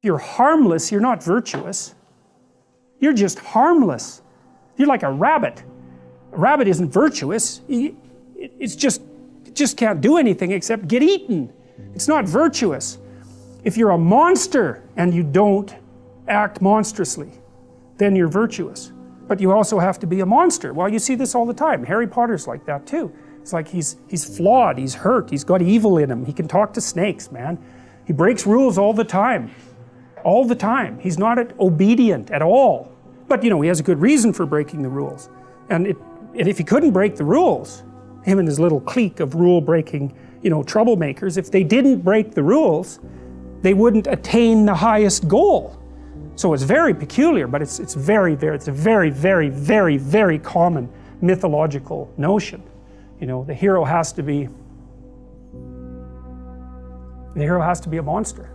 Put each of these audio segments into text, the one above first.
If you're harmless, you're not virtuous. You're just harmless. You're like a rabbit. A rabbit isn't virtuous. It just can't do anything except get eaten. It's not virtuous. If you're a monster and you don't act monstrously, then you're virtuous. But you also have to be a monster. Well, you see this all the time. Harry Potter's like that too. It's like he's flawed, he's hurt, he's got evil in him. He can talk to snakes, man. He breaks rules all the time. All the time. He's not obedient at all. But you know, he has a good reason for breaking the rules. And if he couldn't break the rules, him and his little clique of rule-breaking, you know, troublemakers, if they didn't break the rules, they wouldn't attain the highest goal. So it's very peculiar, but it's a very, very common mythological notion. You know, the hero has to be a monster,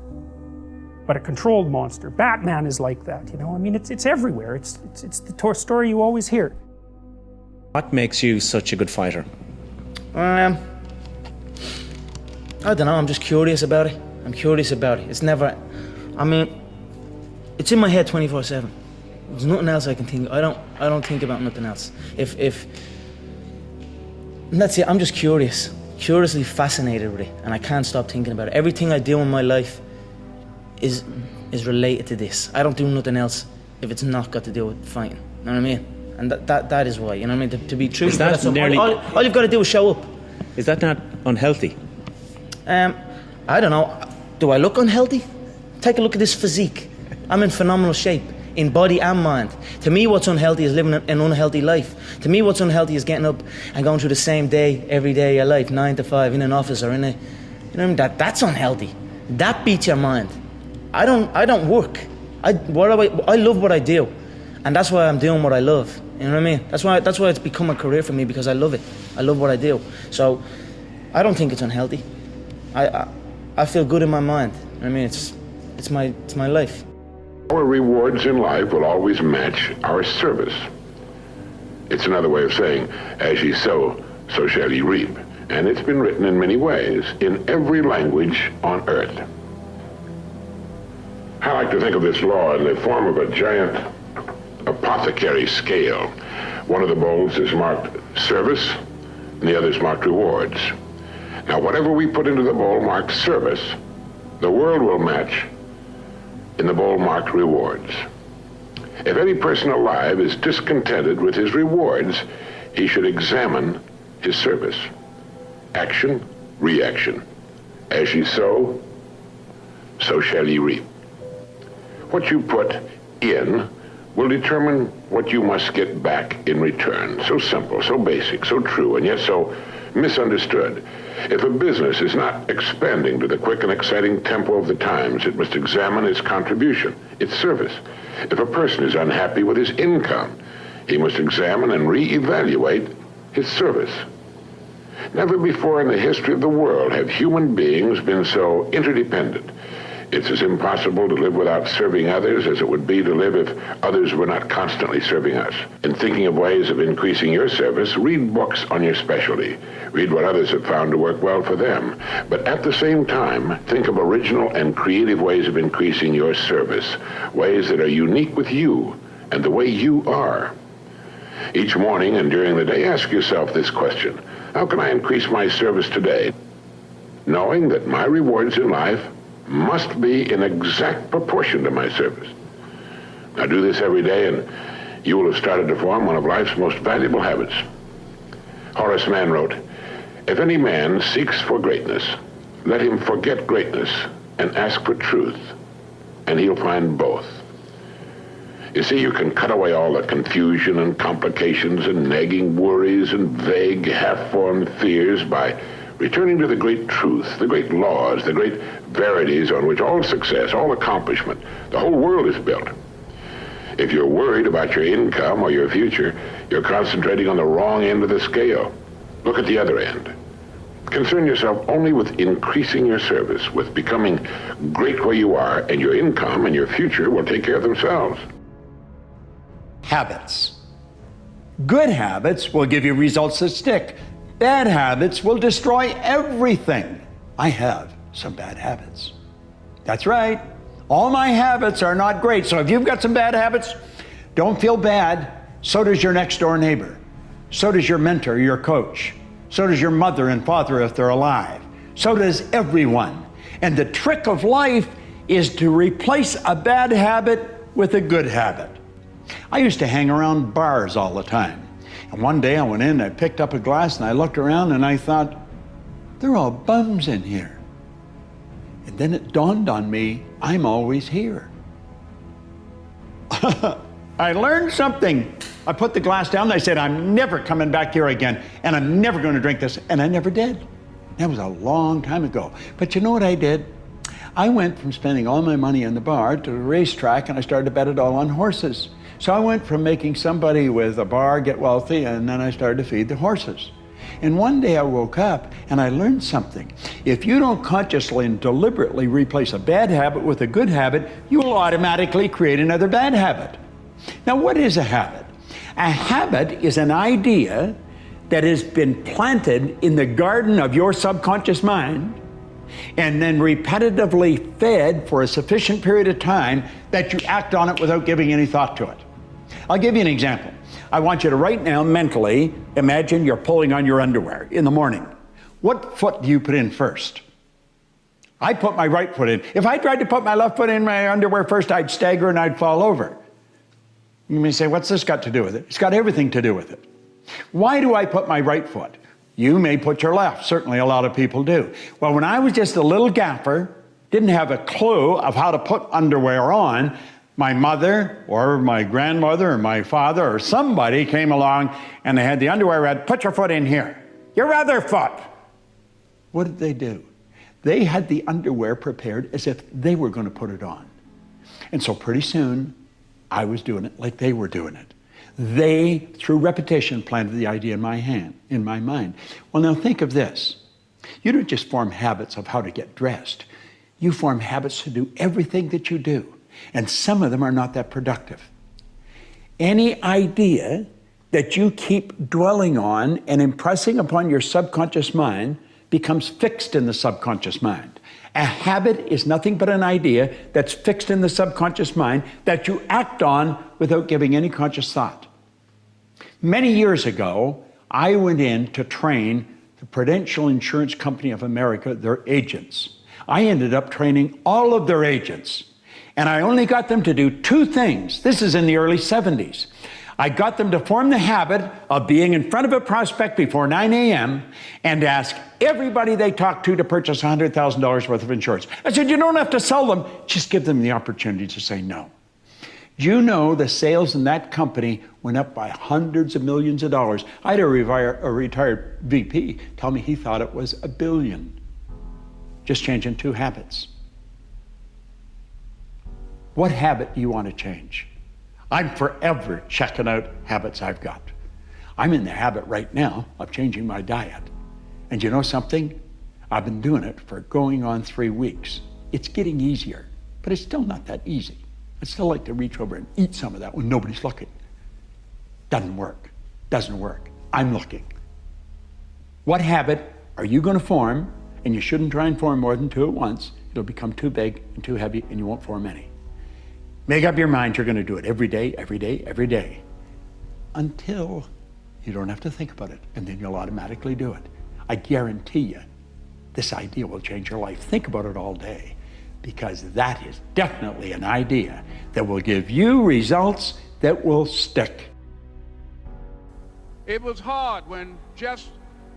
but a controlled monster. Batman is like that, you know. I mean, it's everywhere. It's the story you always hear. What makes you such a good fighter? I don't know, I'm just curious about it. I'm curious about it. It's never, I mean, it's in my head 24/7. There's nothing else I can think. I don't think about nothing else. And that's it, I'm just curious. Curiously fascinated with it, and I can't stop thinking about it. Everything I do in my life is related to this. I don't do nothing else if it's not got to do with fighting. You know what I mean? And that is why, you know what I mean? To be true, Is that nearly... all you've got to do is show up. Is that not unhealthy? I don't know. Do I look unhealthy? Take a look at this physique. I'm in phenomenal shape, in body and mind. To me, what's unhealthy is living an unhealthy life. To me, what's unhealthy is getting up and going through the same day, every day of your life, 9 to 5, in an office or in a... You know what I mean? That's unhealthy. That beats your mind. I don't work. I love what I do. And that's why I'm doing what I love. You know what I mean? That's why it's become a career for me, because I love it. I love what I do. So I don't think it's unhealthy. I feel good in my mind. I mean, it's my life. Our rewards in life will always match our service. It's another way of saying, as ye sow, so shall ye reap. And it's been written in many ways, in every language on earth. I like to think of this law in the form of a giant apothecary scale. One of the bowls is marked service, and the other is marked rewards. Now, whatever we put into the bowl marked service, the world will match in the bowl marked rewards. If any person alive is discontented with his rewards, he should examine his service. Action, reaction. As ye sow, so shall ye reap. What you put in will determine what you must get back in return. So simple, so basic, so true, and yet so misunderstood. If a business is not expanding to the quick and exciting tempo of the times, it must examine its contribution, its service. If a person is unhappy with his income, he must examine and re-evaluate his service. Never before in the history of the world have human beings been so interdependent. It's as impossible to live without serving others as it would be to live if others were not constantly serving us. In thinking of ways of increasing your service, read books on your specialty. Read what others have found to work well for them. But at the same time, think of original and creative ways of increasing your service, ways that are unique with you and the way you are. Each morning and during the day, ask yourself this question: how can I increase my service today? Knowing that my rewards in life must be in exact proportion to my service. Now do this every day and you will have started to form one of life's most valuable habits. Horace Mann wrote, "If any man seeks for greatness, let him forget greatness and ask for truth, and he'll find both." You see, you can cut away all the confusion and complications and nagging worries and vague, half-formed fears by returning to the great truth, the great laws, the great verities on which all success, all accomplishment, the whole world is built. If you're worried about your income or your future, you're concentrating on the wrong end of the scale. Look at the other end. Concern yourself only with increasing your service, with becoming great where you are, and your income and your future will take care of themselves. Habits. Good habits will give you results that stick. Bad habits will destroy everything. I have some bad habits. That's right. All my habits are not great. So if you've got some bad habits, don't feel bad. So does your next door neighbor. So does your mentor, your coach. So does your mother and father if they're alive. So does everyone. And the trick of life is to replace a bad habit with a good habit. I used to hang around bars all the time. And one day I went in, I picked up a glass and I looked around and I thought, they're all bums in here. And then it dawned on me, I'm always here. I learned something. I put the glass down and I said, I'm never coming back here again, and I'm never going to drink this. And I never did. That was a long time ago. But you know what I did? I went from spending all my money in the bar to the racetrack, and I started to bet it all on horses. So I went from making somebody with a bar get wealthy, and then I started to feed the horses. And one day I woke up and I learned something. If you don't consciously and deliberately replace a bad habit with a good habit, you will automatically create another bad habit. Now, what is a habit? A habit is an idea that has been planted in the garden of your subconscious mind and then repetitively fed for a sufficient period of time that you act on it without giving any thought to it. I'll give you an example. I want you to right now mentally imagine you're pulling on your underwear in the morning. What foot do you put in first? I put my right foot in. If I tried to put my left foot in my underwear first, I'd stagger and I'd fall over. You may say, what's this got to do with it? It's got everything to do with it. Why do I put my right foot? You may put your left. Certainly a lot of people do. Well, when I was just a little gaffer, didn't have a clue of how to put underwear on, my mother or my grandmother or my father or somebody came along and they had the underwear read, put your foot in here. Your other foot. What did they do? They had the underwear prepared as if they were going to put it on. And so pretty soon, I was doing it like they were doing it. They, through repetition, planted the idea in my mind. Well, now think of this. You don't just form habits of how to get dressed. You form habits to do everything that you do. And some of them are not that productive. Any idea that you keep dwelling on and impressing upon your subconscious mind becomes fixed in the subconscious mind. A habit is nothing but an idea that's fixed in the subconscious mind that you act on without giving any conscious thought. Many years ago, I went in to train the Prudential Insurance Company of America, their agents. I ended up training all of their agents, and I only got them to do two things. This is in the early 70s. I got them to form the habit of being in front of a prospect before 9 a.m. and ask everybody they talk to purchase $100,000 worth of insurance. I said, you don't have to sell them, just give them the opportunity to say no. You know, the sales in that company went up by hundreds of millions of dollars. I had a retired VP tell me he thought it was $1 billion. Just changing two habits. What habit do you want to change? I'm forever checking out habits I've got. I'm in the habit right now of changing my diet. And you know something? I've been doing it for going on 3 weeks. It's getting easier, but it's still not that easy. I'd still like to reach over and eat some of that when nobody's looking. Doesn't work. Doesn't work. I'm looking. What habit are you going to form? And you shouldn't try and form more than 2 at once. It'll become too big and too heavy and you won't form any. Make up your mind you're going to do it every day, every day, every day, until you don't have to think about it, and then you'll automatically do it. I guarantee you, this idea will change your life. Think about it all day, because that is definitely an idea that will give you results that will stick. It was hard when just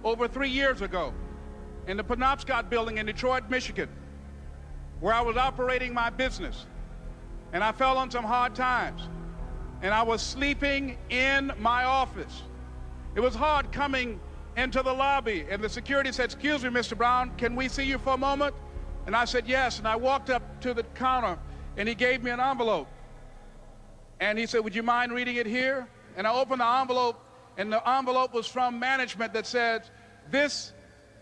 over 3 years ago, in the Penobscot building in Detroit, Michigan, where I was operating my business, and I fell on some hard times, and I was sleeping in my office. It was hard coming into the lobby, and the security said, excuse me, Mr. Brown, can we see you for a moment? And I said, yes, and I walked up to the counter, and he gave me an envelope. And he said, would you mind reading it here? And I opened the envelope, and the envelope was from management that said, this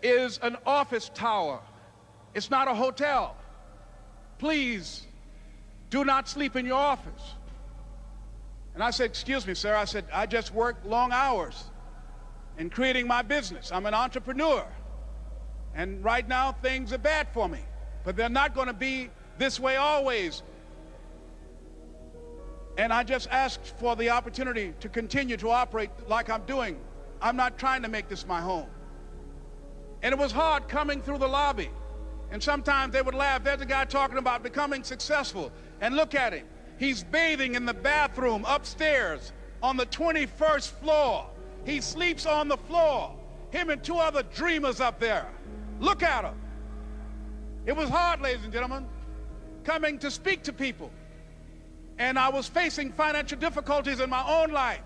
is an office tower. It's not a hotel. Please do not sleep in your office. And I said, excuse me, sir. I said, I just work long hours in creating my business. I'm an entrepreneur. And right now, things are bad for me. But they're not going to be this way always. And I just asked for the opportunity to continue to operate like I'm doing. I'm not trying to make this my home. And it was hard coming through the lobby. And sometimes they would laugh. There's a guy talking about becoming successful. And look at him. He's bathing in the bathroom upstairs on the 21st floor. He sleeps on the floor. Him and 2 other dreamers up there. Look at him. It was hard, ladies and gentlemen, coming to speak to people. And I was facing financial difficulties in my own life.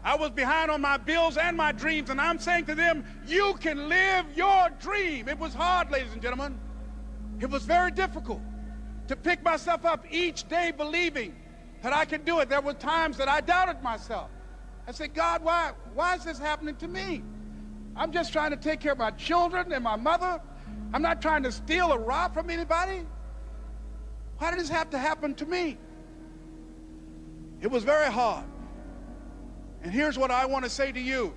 I was behind on my bills and my dreams, and I'm saying to them, you can live your dream. It was hard, ladies and gentlemen. It was very difficult to pick myself up each day believing that I could do it. There were times that I doubted myself. I said, God, why is this happening to me? I'm just trying to take care of my children and my mother. I'm not trying to steal or rob from anybody. Why did this have to happen to me? It was very hard. And here's what I want to say to you.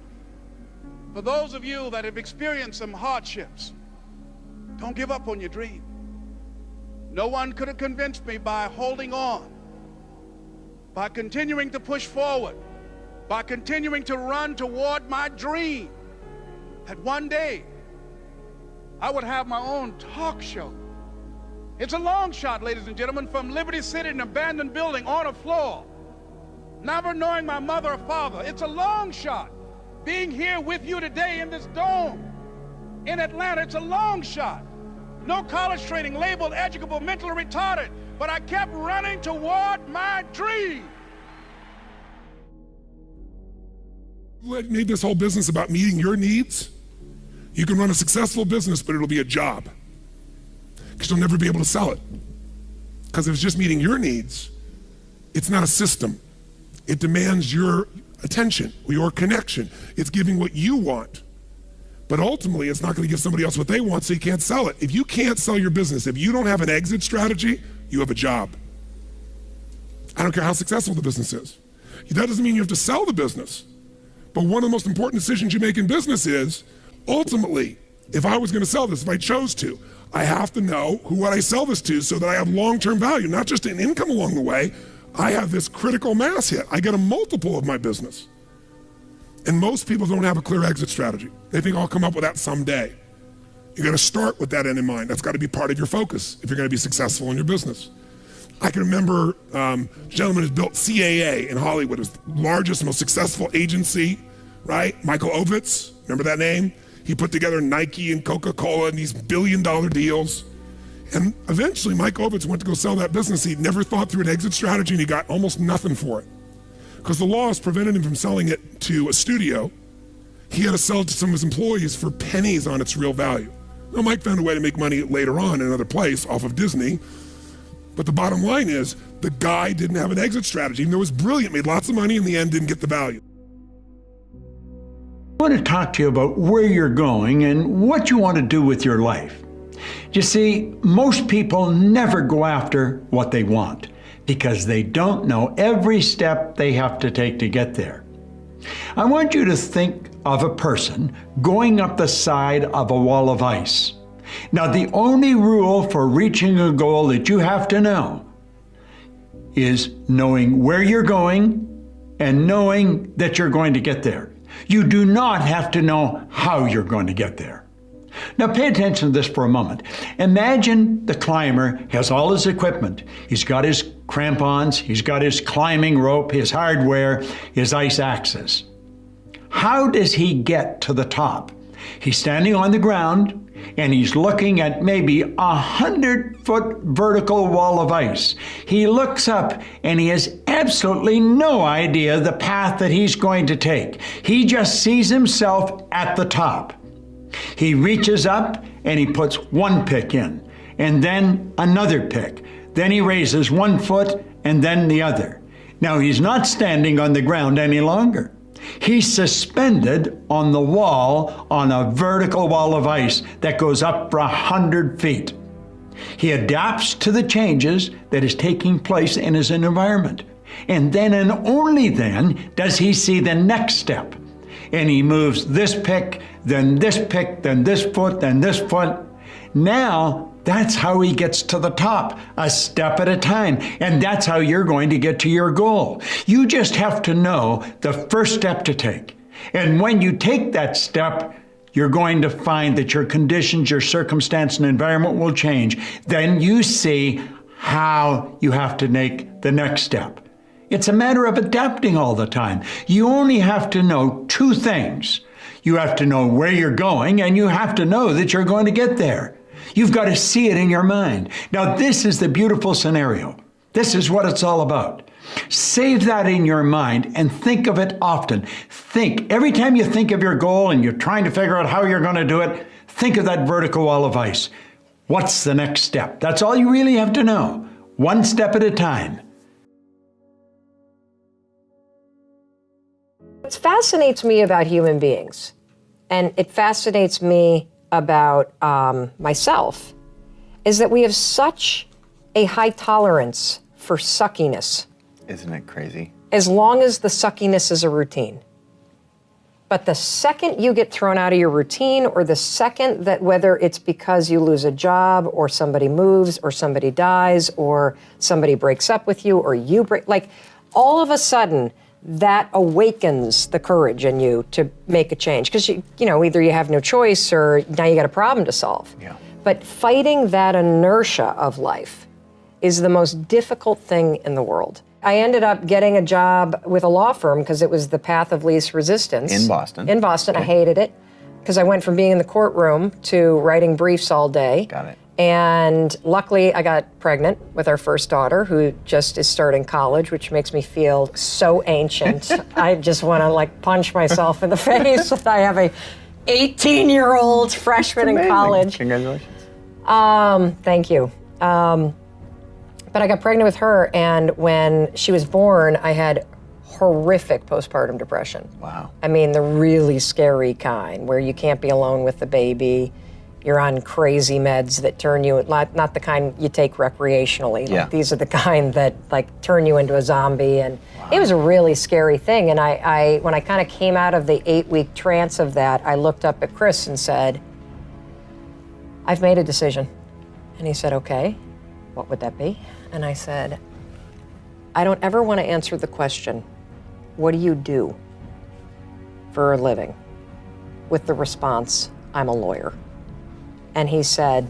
For those of you that have experienced some hardships, don't give up on your dream. No one could have convinced me by holding on, by continuing to push forward, by continuing to run toward my dream, that one day I would have my own talk show. It's a long shot, ladies and gentlemen, from Liberty City, an abandoned building on a floor, never knowing my mother or father. It's a long shot. Being here with you today in this dome in Atlanta, it's a long shot. No college training, labeled educable, mentally retarded, but I kept running toward my dream. Made this whole business about meeting your needs. You can run a successful business, but it'll be a job, because you'll never be able to sell it. Because if it's just meeting your needs, it's not a system. It demands your attention, your connection. It's giving what you want. But ultimately, it's not going to give somebody else what they want, so you can't sell it. If you can't sell your business, if you don't have an exit strategy, you have a job. I don't care how successful the business is. That doesn't mean you have to sell the business. But one of the most important decisions you make in business is, ultimately, if I was going to sell this, if I chose to, I have to know what I sell this to so that I have long-term value, not just an income along the way. I have this critical mass hit. I get a multiple of my business. And most people don't have a clear exit strategy. They think I'll come up with that someday. You got to start with that end in mind. That's got to be part of your focus if you're going to be successful in your business. I can remember a gentleman who's built CAA in Hollywood. It was the largest, most successful agency, right? Michael Ovitz, remember that name? He put together Nike and Coca-Cola and these billion-dollar deals. And eventually, Mike Ovitz went to go sell that business. He'd never thought through an exit strategy, and he got almost nothing for it. Because the laws prevented him from selling it to a studio. He had to sell it to some of his employees for pennies on its real value. Now, Mike found a way to make money later on in another place off of Disney. But the bottom line is, the guy didn't have an exit strategy. Even though it was brilliant, made lots of money, in the end didn't get the value. I want to talk to you about where you're going and what you want to do with your life. You see, most people never go after what they want because they don't know every step they have to take to get there. I want you to think of a person going up the side of a wall of ice. Now, the only rule for reaching a goal that you have to know is knowing where you're going and knowing that you're going to get there. You do not have to know how you're going to get there. Now pay attention to this for a moment. Imagine the climber has all his equipment. He's got his crampons, he's got his climbing rope, his hardware, his ice axes. How does he get to the top? He's standing on the ground and he's looking at maybe 100-foot vertical wall of ice. He looks up and he has absolutely no idea the path that he's going to take. He just sees himself at the top. He reaches up and he puts one pick in, and then another pick. Then he raises 1 foot and then the other. Now he's not standing on the ground any longer. He's suspended on the wall on a vertical wall of ice that goes up for 100 feet. He adapts to the changes that is taking place in his environment. And then and only then does he see the next step. And he moves this pick, then this pick, then this foot, then this foot. Now That's how he gets to the top, a step at a time. And that's how you're going to get to your goal. You just have to know the first step to take. And when you take that step, you're going to find that your conditions, your circumstance, and environment will change. Then you see how you have to make the next step. It's a matter of adapting all the time. You only have to know two things. You have to know where you're going, and you have to know that you're going to get there. You've got to see it in your mind. Now, this is the beautiful scenario. This is what it's all about. Save that in your mind and think of it often. Think, every time you think of your goal and you're trying to figure out how you're going to do it, think of that vertical wall of ice. What's the next step? That's all you really have to know. One step at a time. What fascinates me about human beings, and it fascinates me about myself, is that we have such a high tolerance for suckiness. Isn't it crazy? As long as the suckiness is a routine. But the second you get thrown out of your routine, or the second that, whether it's because you lose a job or somebody moves or somebody dies or somebody breaks up with you or you break, like all of a sudden that awakens the courage in you to make a change. Because you know, either you have no choice or now you got a problem to solve. Yeah. But fighting that inertia of life is the most difficult thing in the world. I ended up getting a job with a law firm because it was the path of least resistance. In Boston. In Boston. Okay. I hated it because I went from being in the courtroom to writing briefs all day. Got it. And luckily I got pregnant with our first daughter, who just is starting college, which makes me feel so ancient. I just want to like punch myself in the face that I have a 18-year-old freshman in college. Congratulations. Thank you. But I got pregnant with her, and when she was born, I had horrific postpartum depression. Wow. I mean, the really scary kind, where you can't be alone with the baby. You're on crazy meds that turn you, not the kind you take recreationally. Yeah. Like, these are the kind that like turn you into a zombie, and it was a really scary thing. And I when I kind of came out of the 8-week trance of that, I looked up at Chris and said, I've made a decision. And he said, okay, what would that be? And I said, I don't ever want to answer the question, what do you do for a living? With the response, I'm a lawyer. And he said,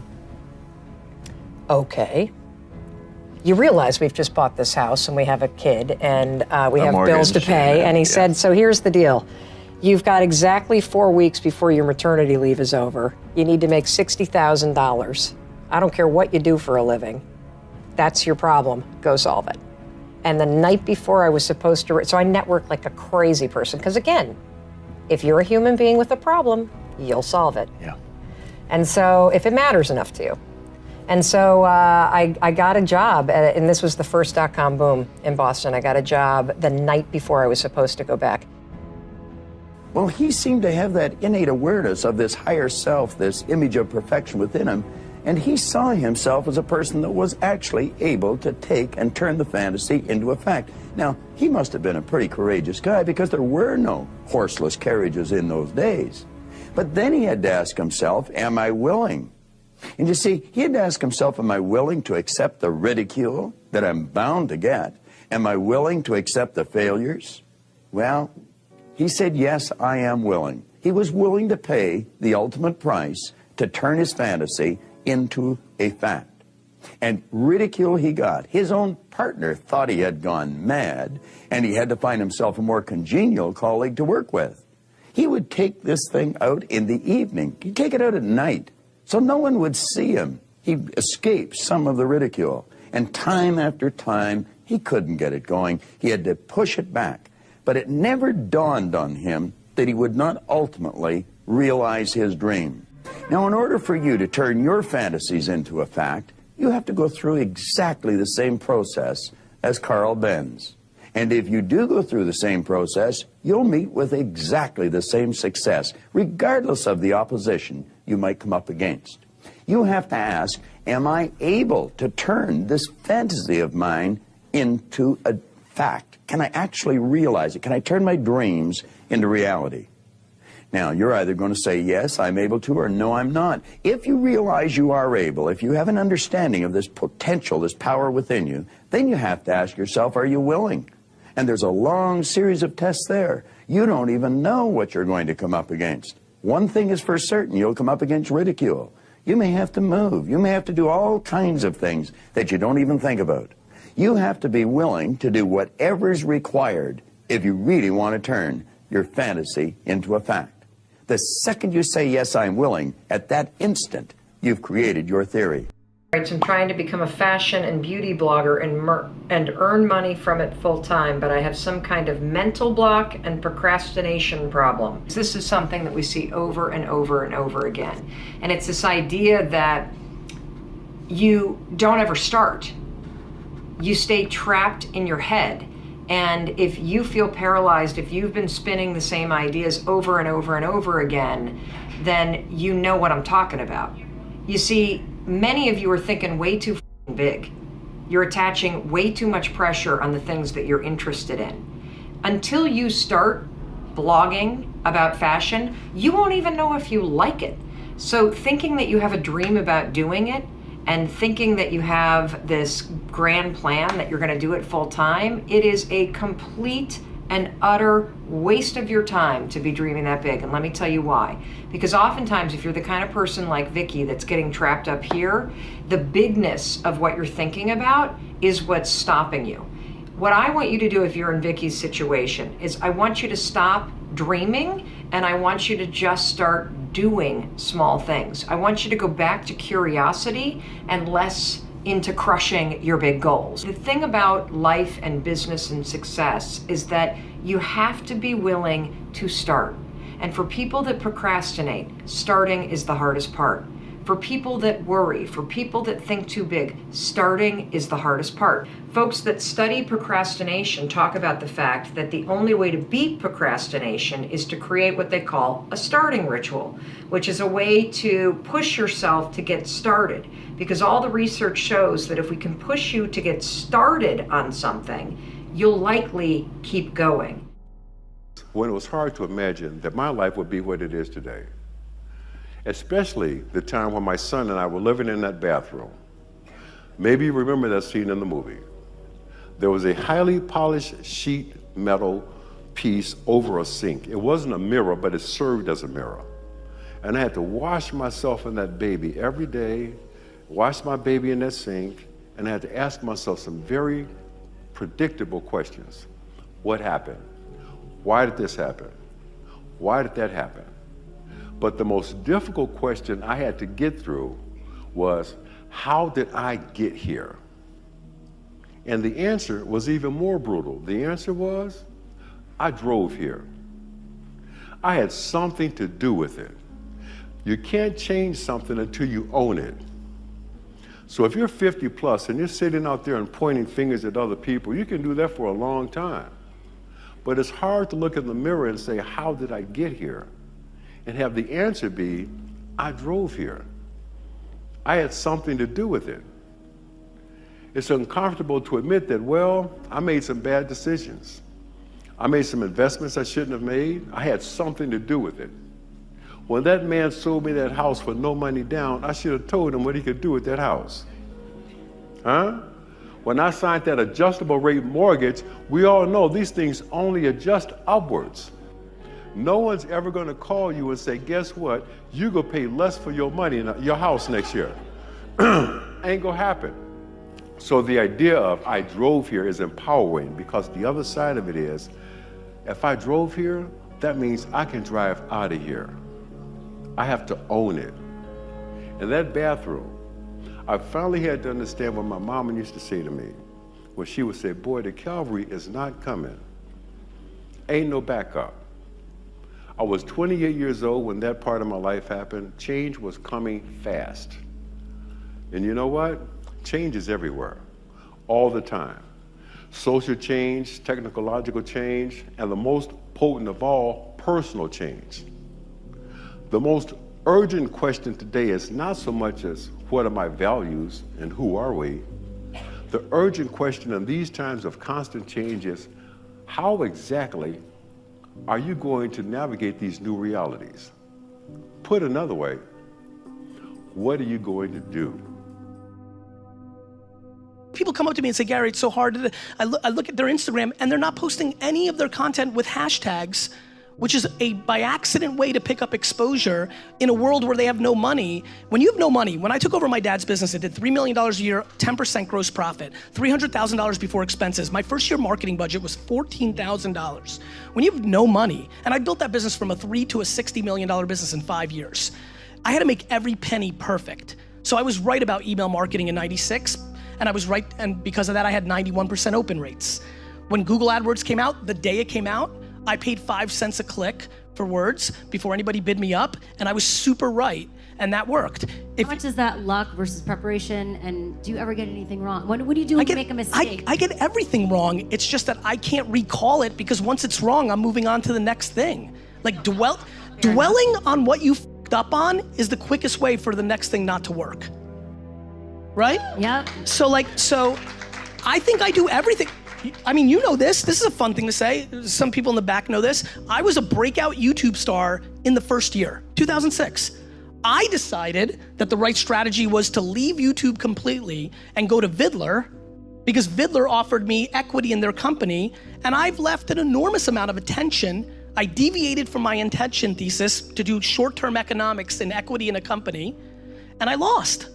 okay. You realize we've just bought this house and we have a kid and we have bills to pay. And he said, so here's the deal. You've got exactly 4 weeks before your maternity leave is over. You need to make $60,000. I don't care what you do for a living. That's your problem. Go solve it. And the night before I was supposed to, so I networked like a crazy person. Because again, if you're a human being with a problem, you'll solve it. Yeah. And so if it matters enough to you. And so I got a job, and this was the first dot-com boom in Boston. I got a job the night before I was supposed to go back. Well, he seemed to have that innate awareness of this higher self, this image of perfection within him, and he saw himself as a person that was actually able to take and turn the fantasy into a fact. Now, he must have been a pretty courageous guy because there were no horseless carriages in those days. But then he had to ask himself, am I willing? And you see, he had to ask himself, am I willing to accept the ridicule that I'm bound to get? Am I willing to accept the failures? Well, he said, yes, I am willing. He was willing to pay the ultimate price to turn his fantasy into a fact. And ridicule he got. His own partner thought he had gone mad, and he had to find himself a more congenial colleague to work with. He would take this thing out in the evening. He'd take it out at night, so no one would see him. He'd escape some of the ridicule. And time after time, he couldn't get it going. He had to push it back. But it never dawned on him that he would not ultimately realize his dream. Now, in order for you to turn your fantasies into a fact, you have to go through exactly the same process as Carl Benz. And if you do go through the same process, you'll meet with exactly the same success, regardless of the opposition you might come up against. You have to ask, am I able to turn this fantasy of mine into a fact? Can I actually realize it? Can I turn my dreams into reality? Now, you're either going to say, yes, I'm able to, or no, I'm not. If you realize you are able, if you have an understanding of this potential, this power within you, then you have to ask yourself, are you willing? And there's a long series of tests there. You don't even know what you're going to come up against. One thing is for certain, you'll come up against ridicule. You may have to move. You may have to do all kinds of things that you don't even think about. You have to be willing to do whatever's required if you really want to turn your fantasy into a fact. The second you say, yes, I'm willing, at that instant, you've created your theory. I'm trying to become a fashion and beauty blogger and earn money from it full time, but I have some kind of mental block and procrastination problem. This is something that we see over and over and over again. And it's this idea that you don't ever start. You stay trapped in your head. And if you feel paralyzed, if you've been spinning the same ideas over and over and over again, then you know what I'm talking about. You see, many of you are thinking way too big. You're attaching way too much pressure on the things that you're interested in. Until you start blogging about fashion, you won't even know if you like it. So thinking that you have a dream about doing it and thinking that you have this grand plan that you're going to do it full time, it is a complete and utter waste of your time to be dreaming that big. And let me tell you why. Because oftentimes, if you're the kind of person like Vicky that's getting trapped up here, the bigness of what you're thinking about is what's stopping you. What I want you to do if you're in Vicky's situation is I want you to stop dreaming and I want you to just start doing small things. I want you to go back to curiosity and less into crushing your big goals. The thing about life and business and success is that you have to be willing to start. And for people that procrastinate, starting is the hardest part. For people that worry, for people that think too big, starting is the hardest part. Folks that study procrastination talk about the fact that the only way to beat procrastination is to create what they call a starting ritual, which is a way to push yourself to get started. Because all the research shows that if we can push you to get started on something, you'll likely keep going. When it was hard to imagine that my life would be what it is today. Especially the time when my son and I were living in that bathroom. Maybe you remember that scene in the movie. There was a highly polished sheet metal piece over a sink. It wasn't a mirror, but it served as a mirror. And I had to wash myself in that baby every day, wash my baby in that sink, and I had to ask myself some very predictable questions. What happened? Why did this happen? Why did that happen? But the most difficult question I had to get through was, how did I get here? And the answer was even more brutal. The answer was, I drove here. I had something to do with it. You can't change something until you own it. So if you're 50 plus and you're sitting out there and pointing fingers at other people, you can do that for a long time. But it's hard to look in the mirror and say, how did I get here? And have the answer be, I drove here. I had something to do with it. It's uncomfortable to admit that, well, I made some bad decisions. I made some investments I shouldn't have made. I had something to do with it. When that man sold me that house for no money down, I should have told him what he could do with that house. Huh? When I signed that adjustable rate mortgage, we all know these things only adjust upwards. No one's ever going to call you and say, guess what? You're going to pay less for your money in your house next year. Ain't going to happen. So the idea of I drove here is empowering, because the other side of it is, if I drove here, that means I can drive out of here. I have to own it. In that bathroom, I finally had to understand what my mama used to say to me, when she would say, boy, the cavalry is not coming. Ain't no backup. I was 28 years old when that part of my life happened. Change was coming fast. And you know what? Change is everywhere, all the time. Social change, technological change, and the most potent of all, personal change. The most urgent question today is not so much as what are my values and who are we? The urgent question in these times of constant change is, how exactly are you going to navigate these new realities? Put another way, what are you going to do? People come up to me and say, Gary, it's so hard. I look at their Instagram and they're not posting any of their content with hashtags, which is a by accident way to pick up exposure in a world where they have no money. When you have no money, when I took over my dad's business, I did $3 million a year, 10% gross profit, $300,000 before expenses. My first year marketing budget was $14,000. When you have no money, and I built that business from a $3 to a $60 million business in 5 years, I had to make every penny perfect. So I was right about email marketing in '96, and I was right, and because of that, I had 91% open rates. When Google AdWords came out, the day it came out, I paid 5 cents a click for words before anybody bid me up, and I was super right, and that worked. How much is that luck versus preparation, and do you ever get anything wrong? What do you do when you make a mistake? I get everything wrong. It's just that I can't recall it because once it's wrong, I'm moving on to the next thing. Like dwelling on what you f***ed up on is the quickest way for the next thing not to work. Right? Yep. So I think I do everything. I mean, you know this. This is a fun thing to say. Some people in the back know this. I was a breakout YouTube star in the first year, 2006. I decided that the right strategy was to leave YouTube completely and go to Vidler because Vidler offered me equity in their company, and I've left an enormous amount of attention. I deviated from my intention thesis to do short-term economics and equity in a company, and I lost.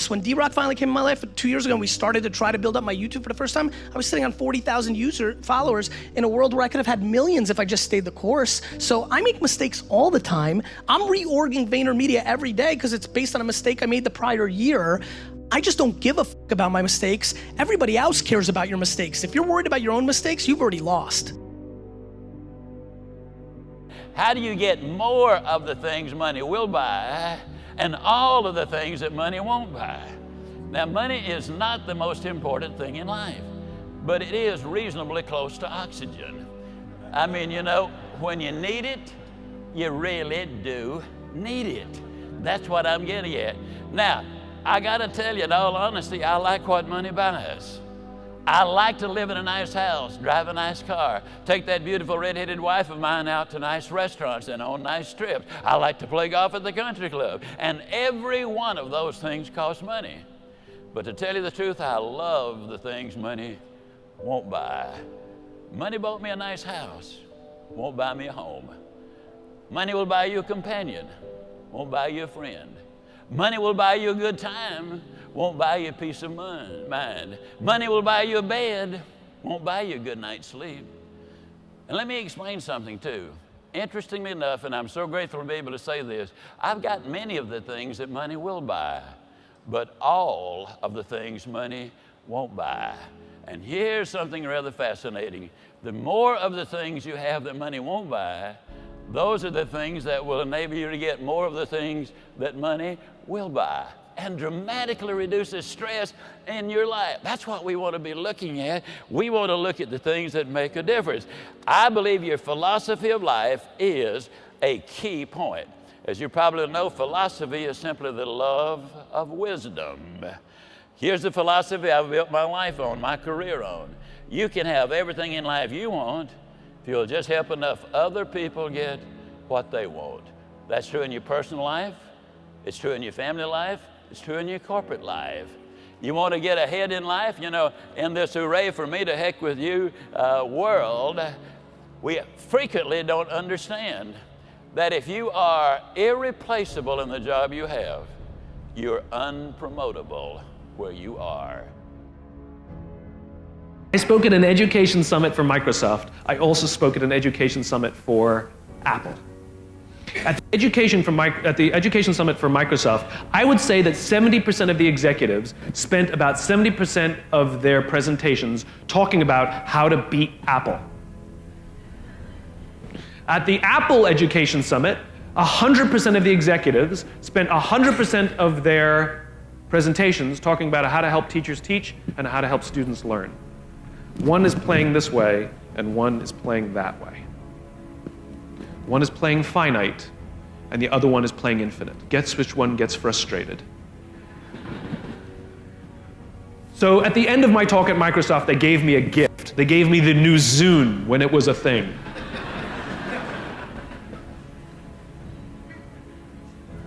When D-Rock finally came in my life 2 years ago and we started to try to build up my YouTube for the first time, I was sitting on 40,000 followers in a world where I could have had millions if I just stayed the course. So I make mistakes all the time. I'm reorging VaynerMedia every day because it's based on a mistake I made the prior year. I just don't give a fuck about my mistakes. Everybody else cares about your mistakes. If you're worried about your own mistakes, you've already lost. How do you get more of the things money will buy and all of the things that money won't buy? Now, money is not the most important thing in life, but it is reasonably close to oxygen. I mean, you know, when you need it, you really do need it. That's what I'm getting at. Now, I gotta tell you, in all honesty, I like what money buys. I like to live in a nice house, drive a nice car, take that beautiful red-headed wife of mine out to nice restaurants and on nice trips. I like to play golf at the country club. And every one of those things costs money. But to tell you the truth, I love the things money won't buy. Money bought me a nice house, won't buy me a home. Money will buy you a companion, won't buy you a friend. Money will buy you a good time, won't buy you a peace of mind. Money will buy you a bed, won't buy you a good night's sleep. And let me explain something too. Interestingly enough, and I'm so grateful to be able to say this, I've got many of the things that money will buy, but all of the things money won't buy. And here's something rather fascinating. The more of the things you have that money won't buy, those are the things that will enable you to get more of the things that money will buy, and dramatically reduces stress in your life. That's what we want to be looking at. We want to look at the things that make a difference. I believe your philosophy of life is a key point. As you probably know, philosophy is simply the love of wisdom. Here's the philosophy I've built my life on, my career on. You can have everything in life you want if you'll just help enough other people get what they want. That's true in your personal life. It's true in your family life. It's true in your corporate life. You want to get ahead in life, you know, in this hooray for me to heck with you world, we frequently don't understand that if you are irreplaceable in the job you have, you're unpromotable where you are. I spoke at an education summit for Microsoft. I also spoke at an education summit for Apple. At the education summit for Microsoft, I would say that 70% of the executives spent about 70% of their presentations talking about how to beat Apple. At the Apple Education Summit, 100% of the executives spent 100% of their presentations talking about how to help teachers teach and how to help students learn. One is playing this way, and one is playing that way. One is playing finite, and the other one is playing infinite. Guess which one gets frustrated. So at the end of my talk at Microsoft, they gave me a gift. They gave me the new Zune when it was a thing.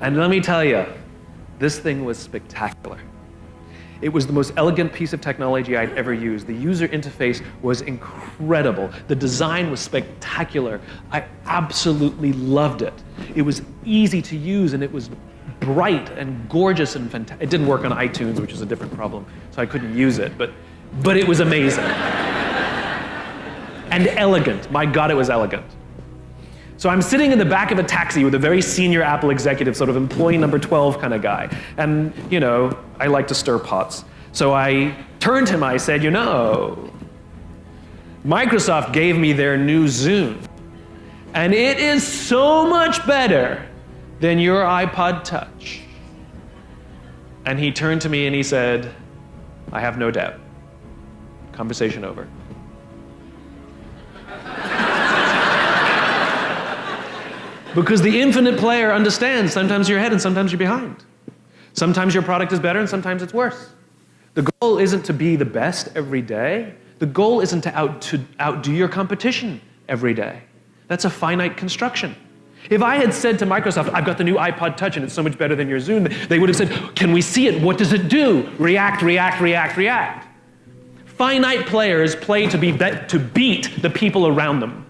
And let me tell you, this thing was spectacular. It was the most elegant piece of technology I'd ever used. The user interface was incredible. The design was spectacular. I absolutely loved it. It was easy to use, and it was bright and gorgeous and fantastic. It didn't work on iTunes, which is a different problem, so I couldn't use it, but it was amazing. And elegant. My God, it was elegant. So I'm sitting in the back of a taxi with a very senior Apple executive, sort of employee number 12 kind of guy. And, you know, I like to stir pots. So I turned to him, I said, you know, Microsoft gave me their new Zune, and it is so much better than your iPod Touch. And he turned to me and he said, I have no doubt. Conversation over. Because the infinite player understands sometimes you're ahead and sometimes you're behind. Sometimes your product is better and sometimes it's worse. The goal isn't to be the best every day. The goal isn't to outdo your competition every day. That's a finite construction. If I had said to Microsoft, I've got the new iPod Touch and it's so much better than your Zune, they would have said, can we see it? What does it do? React, react, react, react. Finite players play to beat the people around them.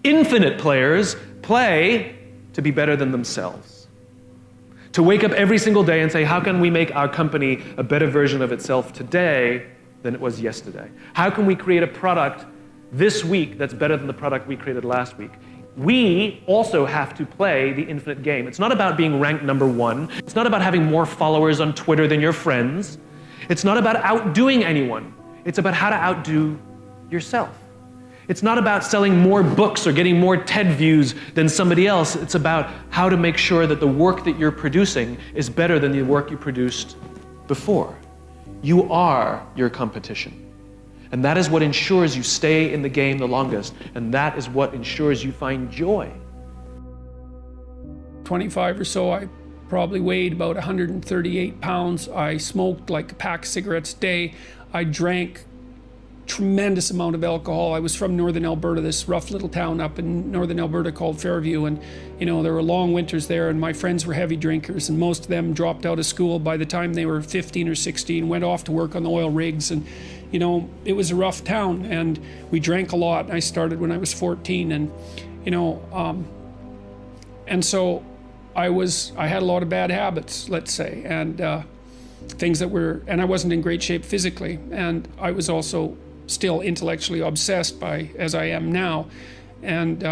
Infinite players play to be better than themselves. To wake up every single day and say, how can we make our company a better version of itself today than it was yesterday? How can we create a product this week that's better than the product we created last week? We also have to play the infinite game. It's not about being ranked number one. It's not about having more followers on Twitter than your friends. It's not about outdoing anyone. It's about how to outdo yourself. It's not about selling more books or getting more TED views than somebody else. It's about how to make sure that the work that you're producing is better than the work you produced before. You are your competition. And that is what ensures you stay in the game the longest. And that is what ensures you find joy. 25 or so, I probably weighed about 138 pounds. I smoked like a pack of cigarettes a day. I drank tremendous amount of alcohol. I was from northern Alberta, this rough little town up in northern Alberta called Fairview, and you know, there were long winters there, and my friends were heavy drinkers, and most of them dropped out of school by the time they were 15 or 16, went off to work on the oil rigs, and you know, it was a rough town, and we drank a lot. I started when I was 14, and you know, and so I had a lot of bad habits, let's say, and things that were, and I wasn't in great shape physically, and I was also still intellectually obsessed by, as I am now, and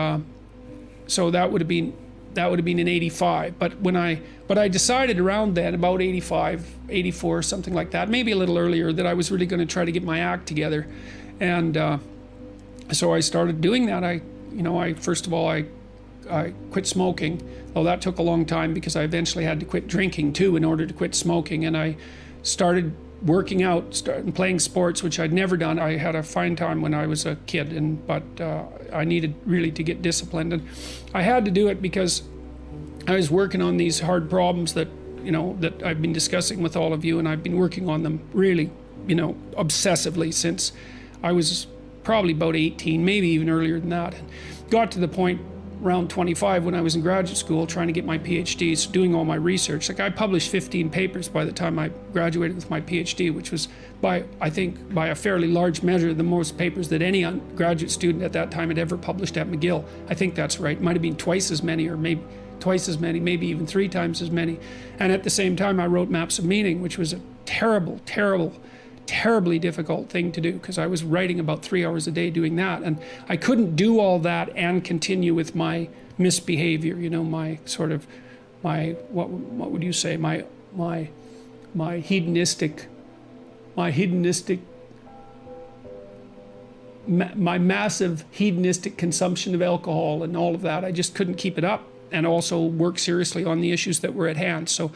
so that would have been in 85. But I decided around then, about 85, 84, something like that, maybe a little earlier, that I was really going to try to get my act together, and so I started doing that. First of all, I quit smoking, though that took a long time because I eventually had to quit drinking too in order to quit smoking, and I started working out, started playing sports, which I'd never done. I had a fine time when I was a kid, but I needed really to get disciplined, and I had to do it because I was working on these hard problems that I've been discussing with all of you, and I've been working on them really, obsessively since I was probably about 18, maybe even earlier than that, and got to the point around 25 when I was in graduate school trying to get my PhD, so doing all my research. Like, I published 15 papers by the time I graduated with my PhD, which was I think by a fairly large measure the most papers that any graduate student at that time had ever published at McGill. I think that's right. It might have been twice as many, or maybe twice as many, maybe even 3 times as many. And at the same time I wrote Maps of Meaning, which was a terribly difficult thing to do, because I was writing about 3 hours a day doing that, and I couldn't do all that and continue with my misbehavior, my sort of, what would you say, my hedonistic, my massive hedonistic consumption of alcohol and all of that. I just couldn't keep it up and also work seriously on the issues that were at hand. So